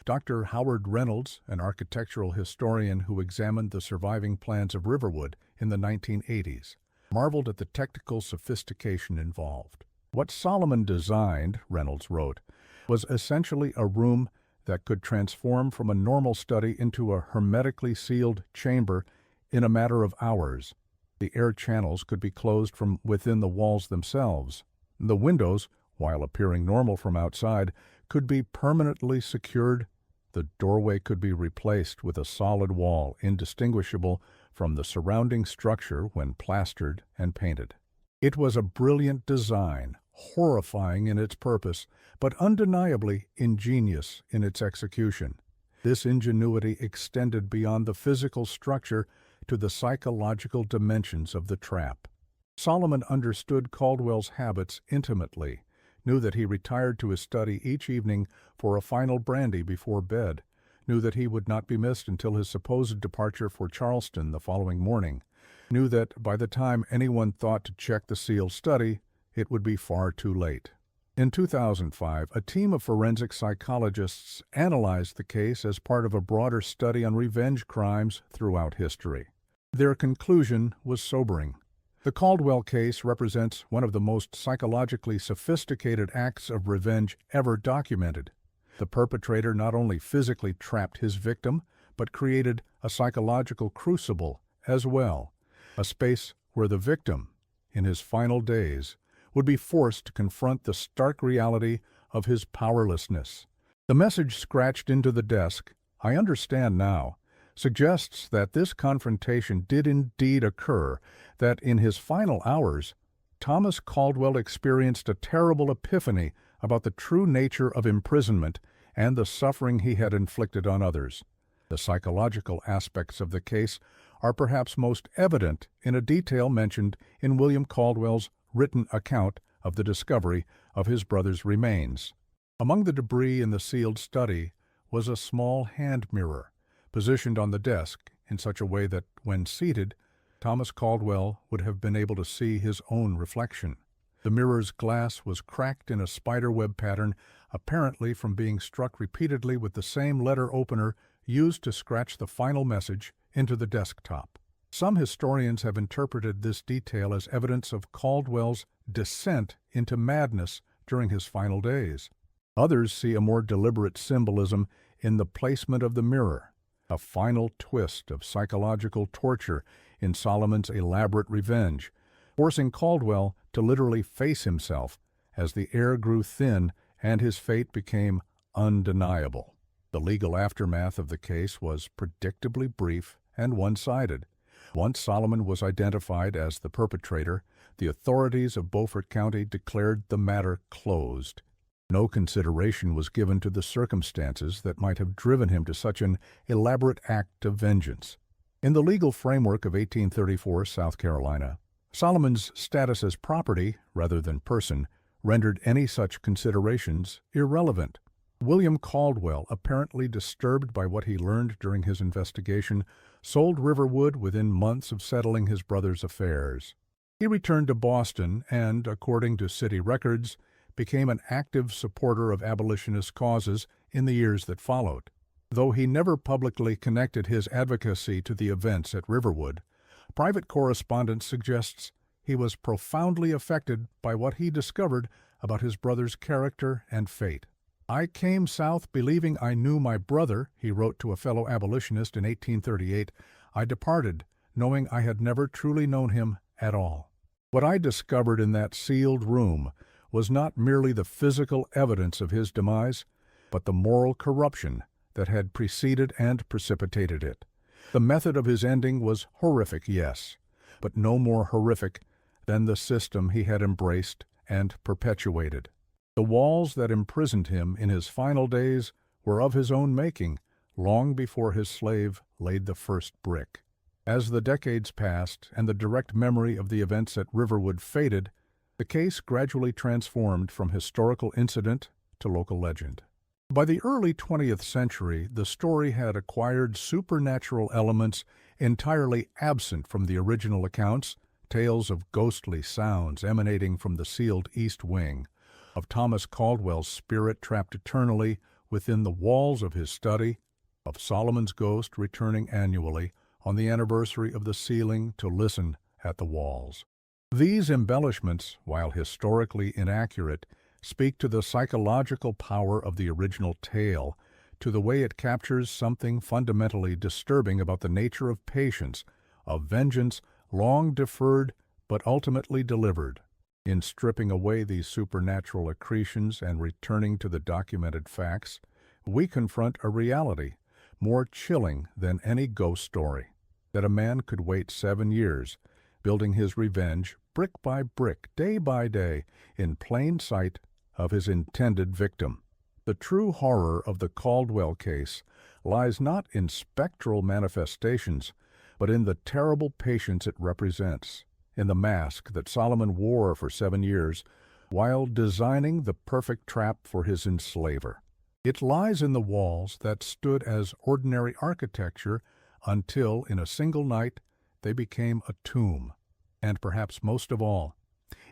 Dr. Howard Reynolds, an architectural historian who examined the surviving plans of Riverwood in the 1980s, marveled at the technical sophistication involved. What Solomon designed, Reynolds wrote, was essentially a room that could transform from a normal study into a hermetically sealed chamber in a matter of hours. The air channels could be closed from within the walls themselves. The windows, while appearing normal from outside, could be permanently secured. The doorway could be replaced with a solid wall indistinguishable from the surrounding structure when plastered and painted. It was a brilliant design, horrifying in its purpose, but undeniably ingenious in its execution. This ingenuity extended beyond the physical structure to the psychological dimensions of the trap. Solomon understood Caldwell's habits intimately, knew that he retired to his study each evening for a final brandy before bed, knew that he would not be missed until his supposed departure for Charleston the following morning, knew that by the time anyone thought to check the sealed study, it would be far too late. In 2005, a team of forensic psychologists analyzed the case as part of a broader study on revenge crimes throughout history. Their conclusion was sobering. The Caldwell case represents one of the most psychologically sophisticated acts of revenge ever documented. The perpetrator not only physically trapped his victim, but created a psychological crucible as well, a space where the victim, in his final days, would be forced to confront the stark reality of his powerlessness. The message scratched into the desk, "I understand now," suggests that this confrontation did indeed occur, that in his final hours, Thomas Caldwell experienced a terrible epiphany about the true nature of imprisonment and the suffering he had inflicted on others. The psychological aspects of the case are perhaps most evident in a detail mentioned in William Caldwell's written account of the discovery of his brother's remains. Among the debris in the sealed study was a small hand mirror, positioned on the desk in such a way that, when seated, Thomas Caldwell would have been able to see his own reflection. The mirror's glass was cracked in a spiderweb pattern, apparently from being struck repeatedly with the same letter opener used to scratch the final message into the desktop. Some historians have interpreted this detail as evidence of Caldwell's descent into madness during his final days. Others see a more deliberate symbolism in the placement of the mirror, a final twist of psychological torture in Solomon's elaborate revenge, forcing Caldwell to literally face himself as the air grew thin and his fate became undeniable. The legal aftermath of the case was predictably brief and one-sided. Once Solomon was identified as the perpetrator, the authorities of Beaufort County declared the matter closed. No consideration was given to the circumstances that might have driven him to such an elaborate act of vengeance. In the legal framework of 1834 South Carolina, Solomon's status as property, rather than person, rendered any such considerations irrelevant. William Caldwell, apparently disturbed by what he learned during his investigation, sold Riverwood within months of settling his brother's affairs. He returned to Boston and, according to city records, became an active supporter of abolitionist causes in the years that followed. Though he never publicly connected his advocacy to the events at Riverwood, private correspondence suggests he was profoundly affected by what he discovered about his brother's character and fate. "I came South believing I knew my brother," he wrote to a fellow abolitionist in 1838. "I departed, knowing I had never truly known him at all." What I discovered in that sealed room was not merely the physical evidence of his demise, but the moral corruption that had preceded and precipitated it. The method of his ending was horrific, yes, but no more horrific than the system he had embraced and perpetuated. The walls that imprisoned him in his final days were of his own making, long before his slave laid the first brick. As the decades passed and the direct memory of the events at Riverwood faded, the case gradually transformed from historical incident to local legend. By the early 20th century, the story had acquired supernatural elements entirely absent from the original accounts, tales of ghostly sounds emanating from the sealed East Wing, of Thomas Caldwell's spirit trapped eternally within the walls of his study, of Solomon's ghost returning annually on the anniversary of the ceiling to listen at the walls. These embellishments, while historically inaccurate, speak to the psychological power of the original tale, to the way it captures something fundamentally disturbing about the nature of patience, of vengeance long deferred but ultimately delivered. In stripping away these supernatural accretions and returning to the documented facts, we confront a reality more chilling than any ghost story, that a man could wait 7 years, building his revenge brick by brick, day by day, in plain sight of his intended victim. The true horror of the Caldwell case lies not in spectral manifestations, but in the terrible patience it represents, in the mask that Solomon wore for 7 years while designing the perfect trap for his enslaver. It lies in the walls that stood as ordinary architecture until, in a single night, they became a tomb. And perhaps most of all,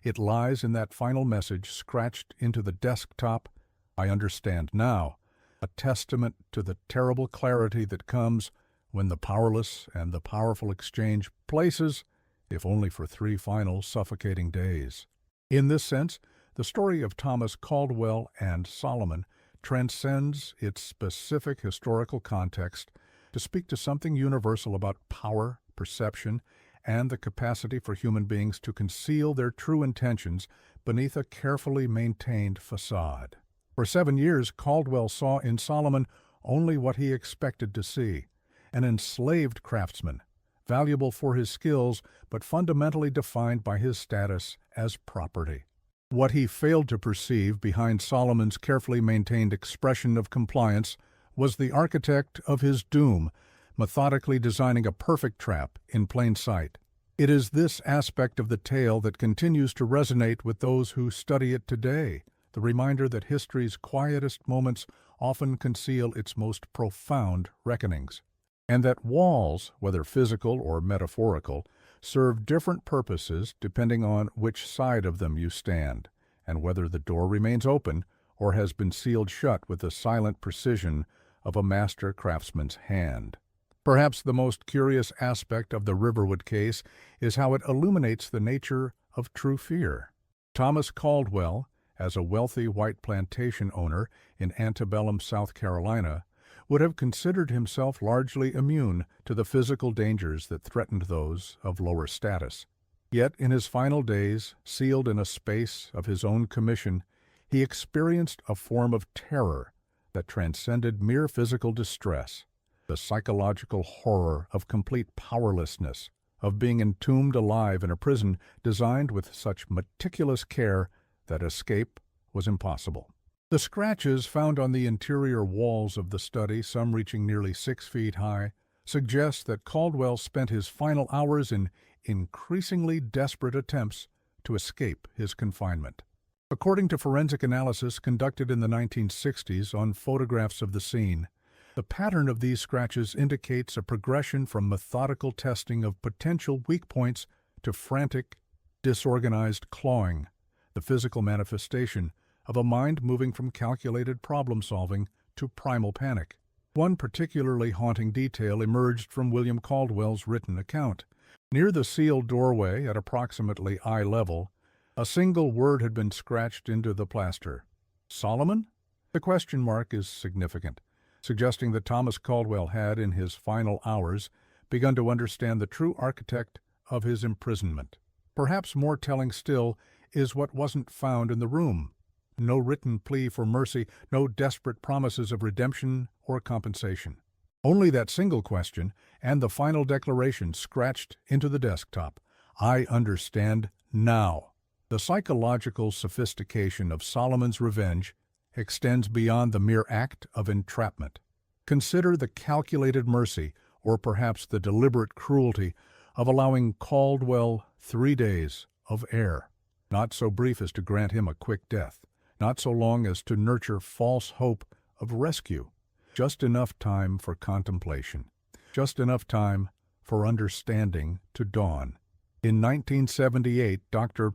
it lies in that final message scratched into the desktop, "I understand now," a testament to the terrible clarity that comes when the powerless and the powerful exchange places, if only for 3 final suffocating days. In this sense, the story of Thomas Caldwell and Solomon transcends its specific historical context to speak to something universal about power, perception, and the capacity for human beings to conceal their true intentions beneath a carefully maintained facade. For 7 years, Caldwell saw in Solomon only what he expected to see, an enslaved craftsman, valuable for his skills but fundamentally defined by his status as property. What he failed to perceive behind Solomon's carefully maintained expression of compliance was the architect of his doom, methodically designing a perfect trap in plain sight. It is this aspect of the tale that continues to resonate with those who study it today, the reminder that history's quietest moments often conceal its most profound reckonings, and that walls, whether physical or metaphorical, serve different purposes depending on which side of them you stand, and whether the door remains open or has been sealed shut with the silent precision of a master craftsman's hand. Perhaps the most curious aspect of the Riverwood case is how it illuminates the nature of true fear. Thomas Caldwell, as a wealthy white plantation owner in antebellum South Carolina, would have considered himself largely immune to the physical dangers that threatened those of lower status. Yet in his final days, sealed in a space of his own commission, he experienced a form of terror that transcended mere physical distress, the psychological horror of complete powerlessness, of being entombed alive in a prison designed with such meticulous care that escape was impossible. The scratches found on the interior walls of the study, some reaching nearly 6 feet high, suggest that Caldwell spent his final hours in increasingly desperate attempts to escape his confinement. According to forensic analysis conducted in the 1960s on photographs of the scene, the pattern of these scratches indicates a progression from methodical testing of potential weak points to frantic, disorganized clawing, the physical manifestation of a mind moving from calculated problem-solving to primal panic. One particularly haunting detail emerged from William Caldwell's written account. Near the sealed doorway, at approximately eye level, a single word had been scratched into the plaster. Solomon? The question mark is significant, suggesting that Thomas Caldwell had, in his final hours, begun to understand the true architect of his imprisonment. Perhaps more telling still is what wasn't found in the room. No written plea for mercy, no desperate promises of redemption or compensation. Only that single question and the final declaration scratched into the desktop. I understand now. The psychological sophistication of Solomon's revenge extends beyond the mere act of entrapment. Consider the calculated mercy, or perhaps the deliberate cruelty, of allowing Caldwell 3 days of air, not so brief as to grant him a quick death, not so long as to nurture false hope of rescue, just enough time for contemplation, just enough time for understanding to dawn. In 1978, Dr.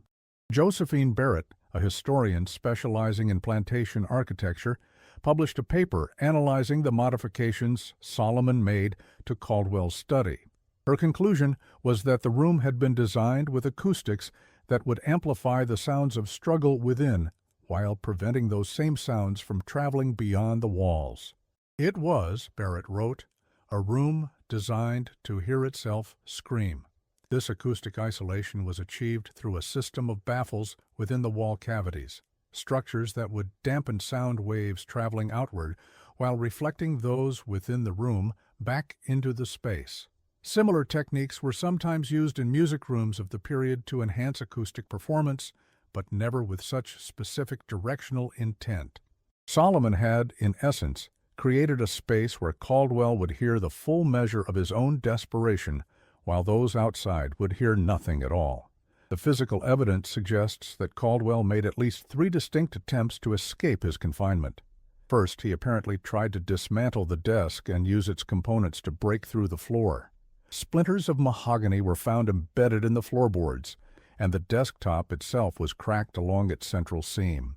Josephine Barrett, a historian specializing in plantation architecture, published a paper analyzing the modifications Solomon made to Caldwell's study. Her conclusion was that the room had been designed with acoustics that would amplify the sounds of struggle within while preventing those same sounds from traveling beyond the walls. It was, Barrett wrote, a room designed to hear itself scream. This acoustic isolation was achieved through a system of baffles within the wall cavities, structures that would dampen sound waves traveling outward while reflecting those within the room back into the space. Similar techniques were sometimes used in music rooms of the period to enhance acoustic performance, but never with such specific directional intent. Solomon had, in essence, created a space where Caldwell would hear the full measure of his own desperation, while those outside would hear nothing at all. The physical evidence suggests that Caldwell made at least 3 distinct attempts to escape his confinement. First, he apparently tried to dismantle the desk and use its components to break through the floor. Splinters of mahogany were found embedded in the floorboards, and the desktop itself was cracked along its central seam.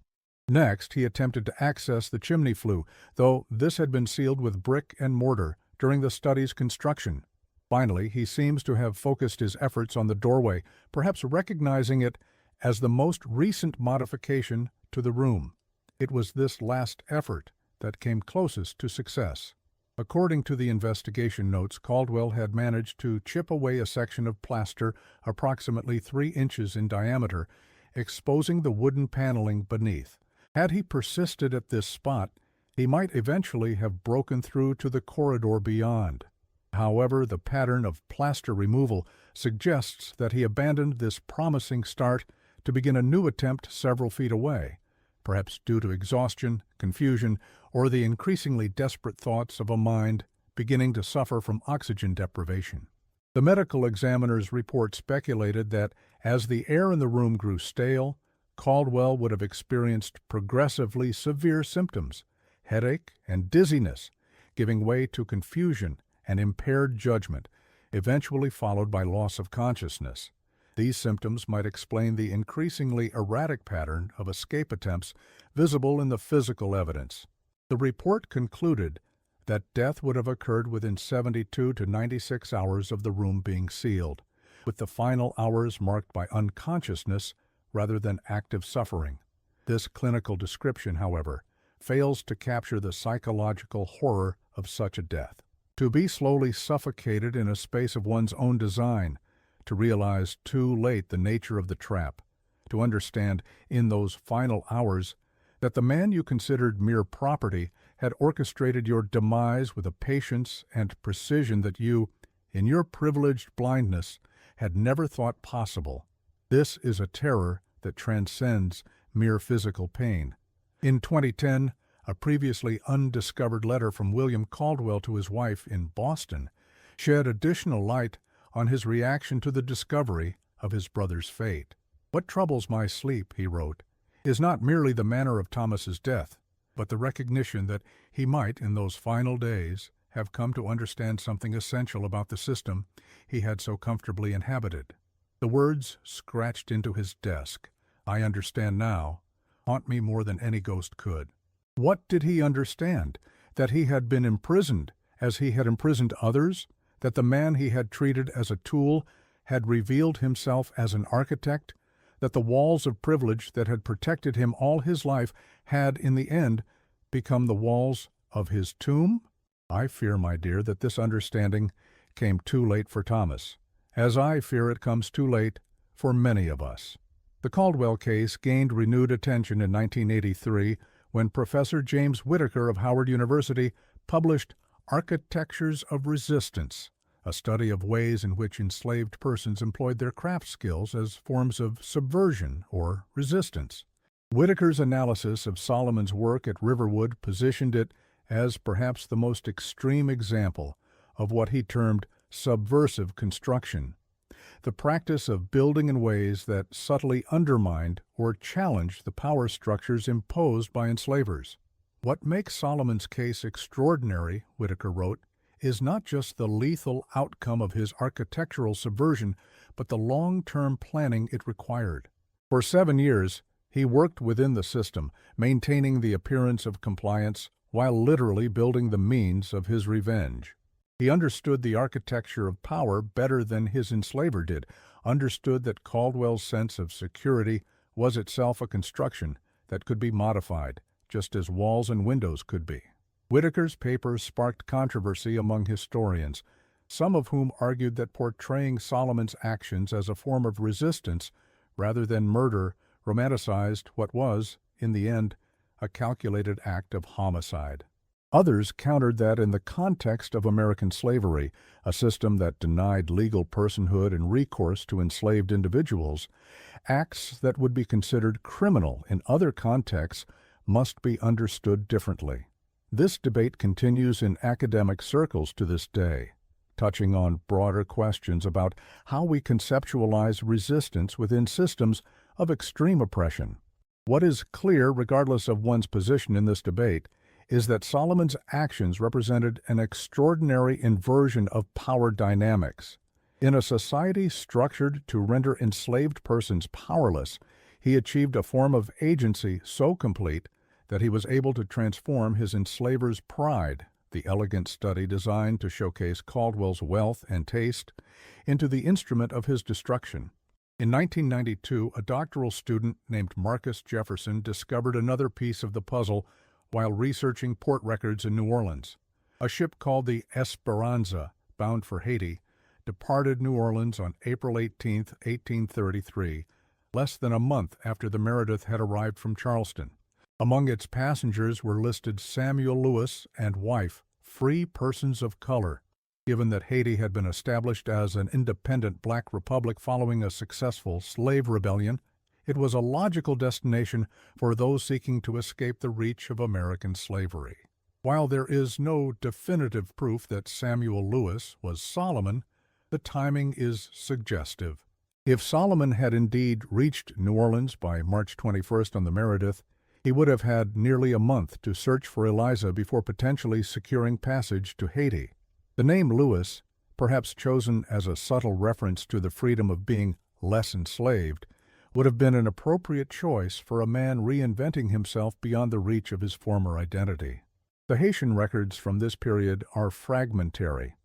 Next, he attempted to access the chimney flue, though this had been sealed with brick and mortar during the study's construction. Finally, he seems to have focused his efforts on the doorway, perhaps recognizing it as the most recent modification to the room. It was this last effort that came closest to success. According to the investigation notes, Caldwell had managed to chip away a section of plaster approximately 3 inches in diameter, exposing the wooden paneling beneath. Had he persisted at this spot, he might eventually have broken through to the corridor beyond. However, the pattern of plaster removal suggests that he abandoned this promising start to begin a new attempt several feet away, perhaps due to exhaustion, confusion, or the increasingly desperate thoughts of a mind beginning to suffer from oxygen deprivation. The medical examiner's report speculated that as the air in the room grew stale, Caldwell would have experienced progressively severe symptoms, headache and dizziness, giving way to confusion and impaired judgment, eventually followed by loss of consciousness. These symptoms might explain the increasingly erratic pattern of escape attempts visible in the physical evidence. The report concluded that death would have occurred within 72 to 96 hours of the room being sealed, with the final hours marked by unconsciousness rather than active suffering. This clinical description, however, fails to capture the psychological horror of such a death. To be slowly suffocated in a space of one's own design, to realize too late the nature of the trap, to understand in those final hours that the man you considered mere property had orchestrated your demise with a patience and precision that you, in your privileged blindness, had never thought possible. This is a terror that transcends mere physical pain. In 2010, a previously undiscovered letter from William Caldwell to his wife in Boston shed additional light on his reaction to the discovery of his brother's fate. "What troubles my sleep," he wrote, "is not merely the manner of Thomas's death, but the recognition that he might, in those final days, have come to understand something essential about the system he had so comfortably inhabited." The words scratched into his desk, "I understand now," haunt me more than any ghost could. What did he understand? That he had been imprisoned as he had imprisoned others? That the man he had treated as a tool had revealed himself as an architect? That the walls of privilege that had protected him all his life had, in the end, become the walls of his tomb? I fear, my dear, that this understanding came too late for Thomas, as I fear it comes too late for many of us. The Caldwell case gained renewed attention in 1983 when Professor James Whittaker of Howard University published Architectures of Resistance, a study of ways in which enslaved persons employed their craft skills as forms of subversion or resistance. Whittaker's analysis of Solomon's work at Riverwood positioned it as perhaps the most extreme example of what he termed subversive construction, the practice of building in ways that subtly undermined or challenged the power structures imposed by enslavers. What makes Solomon's case extraordinary, Whittaker wrote, is not just the lethal outcome of his architectural subversion, but the long-term planning it required. For 7 years, he worked within the system, maintaining the appearance of compliance while literally building the means of his revenge. He understood the architecture of power better than his enslaver did, understood that Caldwell's sense of security was itself a construction that could be modified, just as walls and windows could be. Whitaker's papers sparked controversy among historians, some of whom argued that portraying Solomon's actions as a form of resistance rather than murder romanticized what was, in the end, a calculated act of homicide. Others countered that in the context of American slavery, a system that denied legal personhood and recourse to enslaved individuals, acts that would be considered criminal in other contexts must be understood differently. This debate continues in academic circles to this day, touching on broader questions about how we conceptualize resistance within systems of extreme oppression. What is clear, regardless of one's position in this debate, is that Solomon's actions represented an extraordinary inversion of power dynamics. In a society structured to render enslaved persons powerless, he achieved a form of agency so complete that he was able to transform his enslaver's pride, the elegant study designed to showcase Caldwell's wealth and taste, into the instrument of his destruction. In 1992, a doctoral student named Marcus Jefferson discovered another piece of the puzzle while researching port records in New Orleans. A ship called the Esperanza, bound for Haiti, departed New Orleans on April 18, 1833, less than a month after the Meredith had arrived from Charleston. Among its passengers were listed Samuel Lewis and wife, free persons of color. Given that Haiti had been established as an independent black republic following a successful slave rebellion, it was a logical destination for those seeking to escape the reach of American slavery. While there is no definitive proof that Samuel Lewis was Solomon, the timing is suggestive. If Solomon had indeed reached New Orleans by March 21st on the Meredith, he would have had nearly a month to search for Eliza before potentially securing passage to Haiti. The name Lewis, perhaps chosen as a subtle reference to the freedom of being less enslaved, would have been an appropriate choice for a man reinventing himself beyond the reach of his former identity. The Haitian records from this period are fragmentary,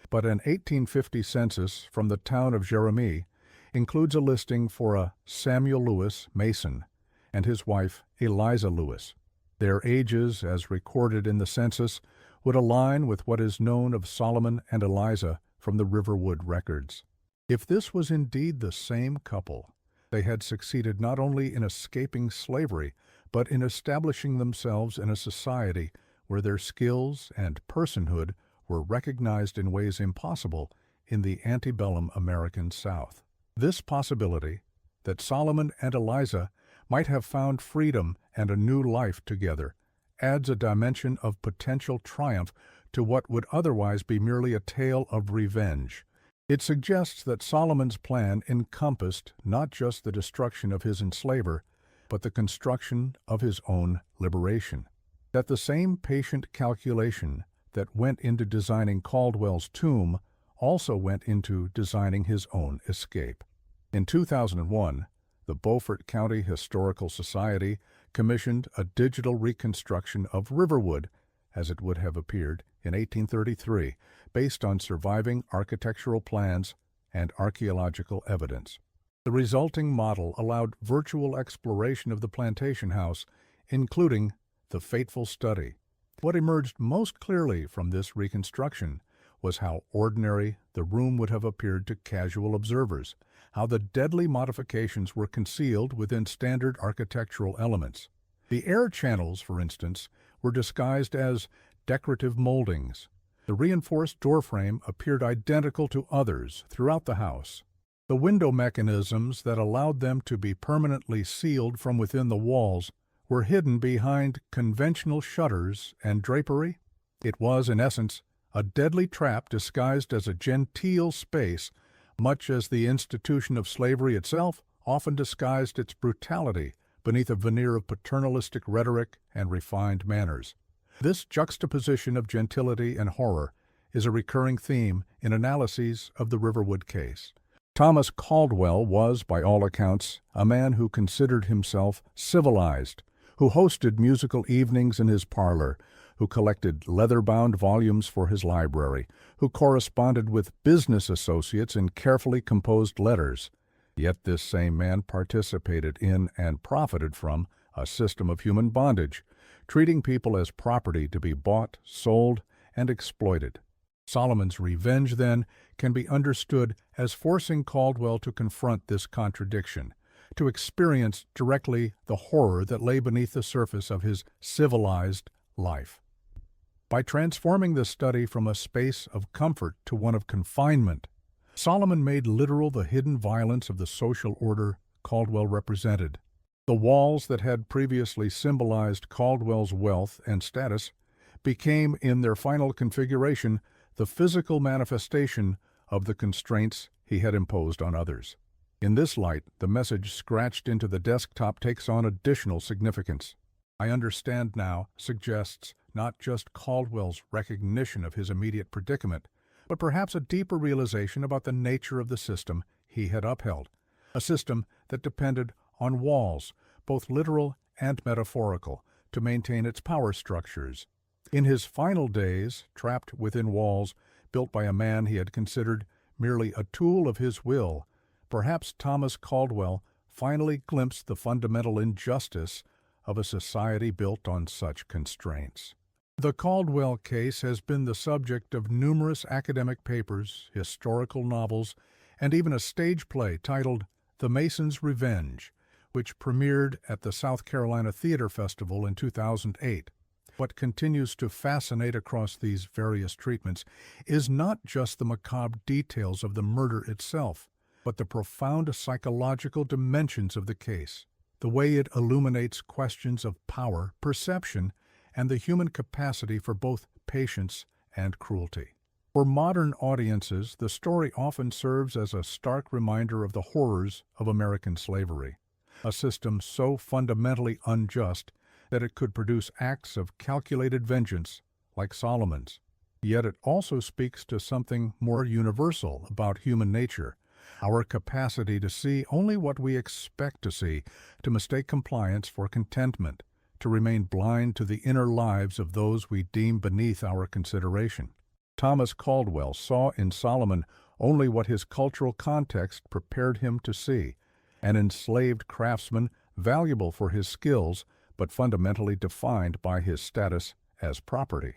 but an 1850 census from the town of Jérémie includes a listing for a Samuel Lewis, Mason, and his wife Eliza Lewis. Their ages, as recorded in the census, would align with what is known of Solomon and Eliza from the Riverwood records. If this was indeed the same couple, they had succeeded not only in escaping slavery, but in establishing themselves in a society where their skills and personhood were recognized in ways impossible in the antebellum American South. This possibility, that Solomon and Eliza might have found freedom and a new life together, adds a dimension of potential triumph to what would otherwise be merely a tale of revenge. It suggests that Solomon's plan encompassed not just the destruction of his enslaver, but the construction of his own liberation. That the same patient calculation that went into designing Caldwell's tomb also went into designing his own escape. In 2001, the Beaufort County Historical Society commissioned a digital reconstruction of Riverwood, as it would have appeared in 1833, based on surviving architectural plans and archaeological evidence. The resulting model allowed virtual exploration of the plantation house, including the fateful study. What emerged most clearly from this reconstruction was how ordinary the room would have appeared to casual observers, how the deadly modifications were concealed within standard architectural elements. The air channels, for instance, were disguised as decorative moldings. The reinforced doorframe appeared identical to others throughout the house. The window mechanisms that allowed them to be permanently sealed from within the walls were hidden behind conventional shutters and drapery. It was, in essence, a deadly trap disguised as a genteel space, much as the institution of slavery itself often disguised its brutality beneath a veneer of paternalistic rhetoric and refined manners. This juxtaposition of gentility and horror is a recurring theme in analyses of the Riverwood case. Thomas Caldwell was, by all accounts, a man who considered himself civilized, who hosted musical evenings in his parlor, who collected leather-bound volumes for his library, who corresponded with business associates in carefully composed letters. Yet this same man participated in and profited from a system of human bondage, treating people as property to be bought, sold, and exploited. Solomon's revenge, then, can be understood as forcing Caldwell to confront this contradiction, to experience directly the horror that lay beneath the surface of his civilized life. By transforming the study from a space of comfort to one of confinement, Solomon made literal the hidden violence of the social order Caldwell represented. The walls that had previously symbolized Caldwell's wealth and status became, in their final configuration, the physical manifestation of the constraints he had imposed on others. In this light, the message scratched into the desktop takes on additional significance. "I understand now" suggests not just Caldwell's recognition of his immediate predicament, but perhaps a deeper realization about the nature of the system he had upheld, a system that depended on walls, both literal and metaphorical, to maintain its power structures. In his final days, trapped within walls built by a man he had considered merely a tool of his will, perhaps Thomas Caldwell finally glimpsed the fundamental injustice of a society built on such constraints. The Caldwell case has been the subject of numerous academic papers, historical novels, and even a stage play titled The Mason's Revenge, which premiered at the South Carolina Theater Festival in 2008. What continues to fascinate across these various treatments is not just the macabre details of the murder itself, but the profound psychological dimensions of the case, the way it illuminates questions of power, perception, and the human capacity for both patience and cruelty. For modern audiences, the story often serves as a stark reminder of the horrors of American slavery, a system so fundamentally unjust that it could produce acts of calculated vengeance like Solomon's. Yet it also speaks to something more universal about human nature, our capacity to see only what we expect to see, to mistake compliance for contentment, to remain blind to the inner lives of those we deem beneath our consideration. Thomas Caldwell saw in Solomon only what his cultural context prepared him to see, an enslaved craftsman valuable for his skills, but fundamentally defined by his status as property.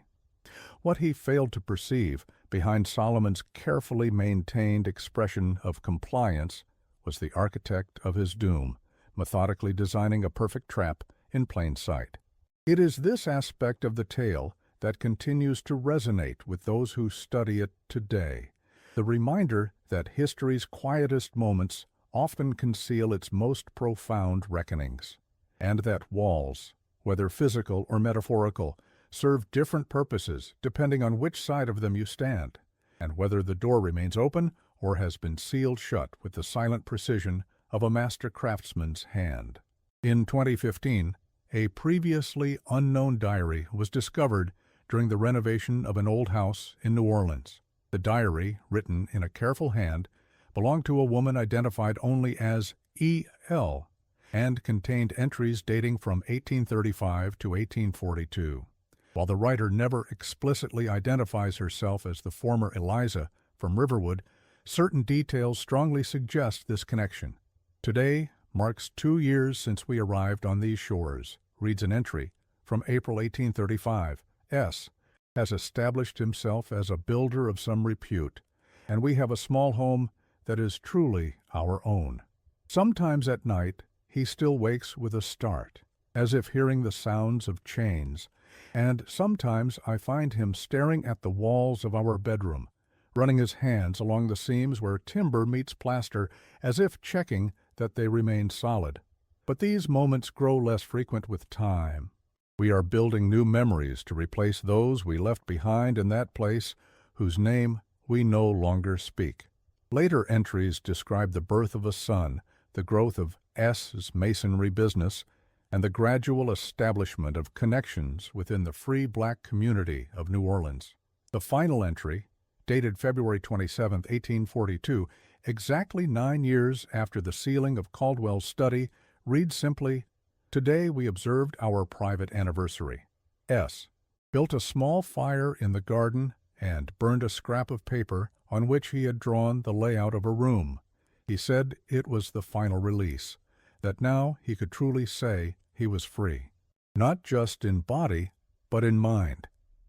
What he failed to perceive behind Solomon's carefully maintained expression of compliance was the architect of his doom, methodically designing a perfect trap in plain sight. It is this aspect of the tale that continues to resonate with those who study it today, the reminder that history's quietest moments often conceal its most profound reckonings, and that walls, whether physical or metaphorical, serve different purposes depending on which side of them you stand, and whether the door remains open or has been sealed shut with the silent precision of a master craftsman's hand. In 2015, a previously unknown diary was discovered during the renovation of an old house in New Orleans. The diary, written in a careful hand, belonged to a woman identified only as E.L. and contained entries dating from 1835 to 1842. While the writer never explicitly identifies herself as the former Eliza from Riverwood, certain details strongly suggest this connection. "Today marks 2 years since we arrived on these shores," reads an entry from April 1835. S. has established himself as a builder of some repute, and we have a small home that is truly our own. Sometimes at night he still wakes with a start, as if hearing the sounds of chains, and sometimes I find him staring at the walls of our bedroom, running his hands along the seams where timber meets plaster, as if checking that they remain solid. But these moments grow less frequent with time. We are building new memories to replace those we left behind in that place whose name we no longer speak. Later entries describe the birth of a son, the growth of S.'s masonry business, and the gradual establishment of connections within the free black community of New Orleans. The final entry, dated February 27, 1842, exactly 9 years after the sealing of Caldwell's study, reads simply, "Today we observed our private anniversary. S. built a small fire in the garden, and burned a scrap of paper on which he had drawn the layout of a room. He said it was the final release, that now he could truly say he was free, not just in body, but in mind.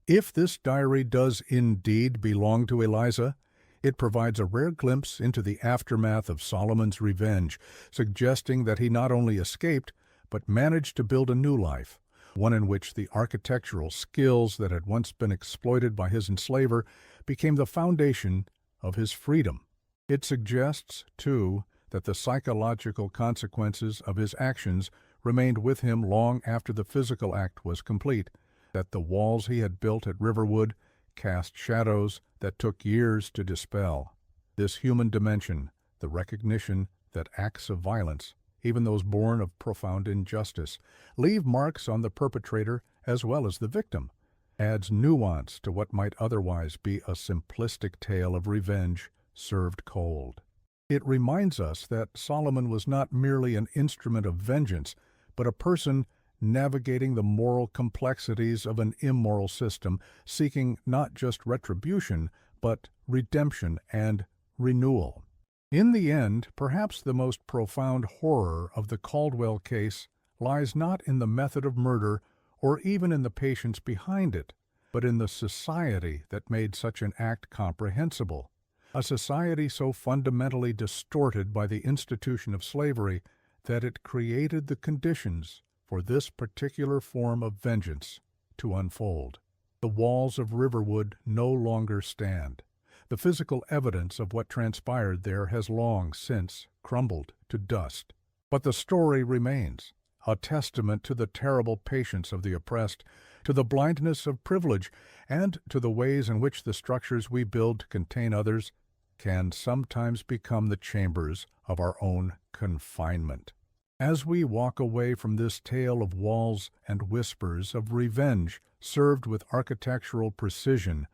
If this diary does indeed belong to Eliza, it provides a rare glimpse into the aftermath of Solomon's revenge, suggesting that he not only escaped, but managed to build a new life, one in which the architectural skills that had once been exploited by his enslaver became the foundation of his freedom. It suggests, too, that the psychological consequences of his actions remained with him long after the physical act was complete, that the walls he had built at Riverwood cast shadows that took years to dispel. This human dimension, the recognition that acts of violence, even those born of profound injustice, leave marks on the perpetrator as well as the victim, adds nuance to what might otherwise be a simplistic tale of revenge served cold. It reminds us that Solomon was not merely an instrument of vengeance, but a person navigating the moral complexities of an immoral system, seeking not just retribution, but redemption and renewal. In the end, perhaps the most profound horror of the Caldwell case lies not in the method of murder or even in the patients behind it, but in the society that made such an act comprehensible. A society so fundamentally distorted by the institution of slavery that it created the conditions for this particular form of vengeance to unfold. The walls of Riverwood no longer stand. The physical evidence of what transpired there has long since crumbled to dust. But the story remains, a testament to the terrible patience of the oppressed, to the blindness of privilege, and to the ways in which the structures we build to contain others can sometimes become the chambers of our own confinement. As we walk away from this tale of walls and whispers of revenge served with architectural precision,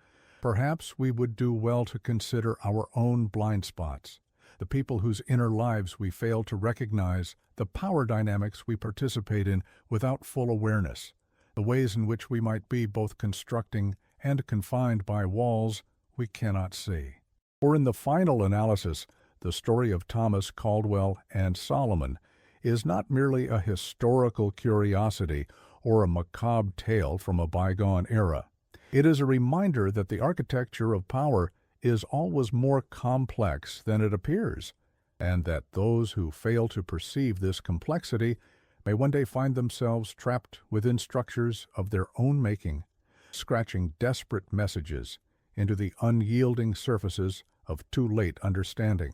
perhaps we would do well to consider our own blind spots, the people whose inner lives we fail to recognize, the power dynamics we participate in without full awareness, the ways in which we might be both constructing and confined by walls we cannot see. For in the final analysis, the story of Thomas Caldwell and Solomon is not merely a historical curiosity or a macabre tale from a bygone era. It is a reminder that the architecture of power is always more complex than it appears, and that those who fail to perceive this complexity may one day find themselves trapped within structures of their own making, scratching desperate messages into the unyielding surfaces of too late understanding.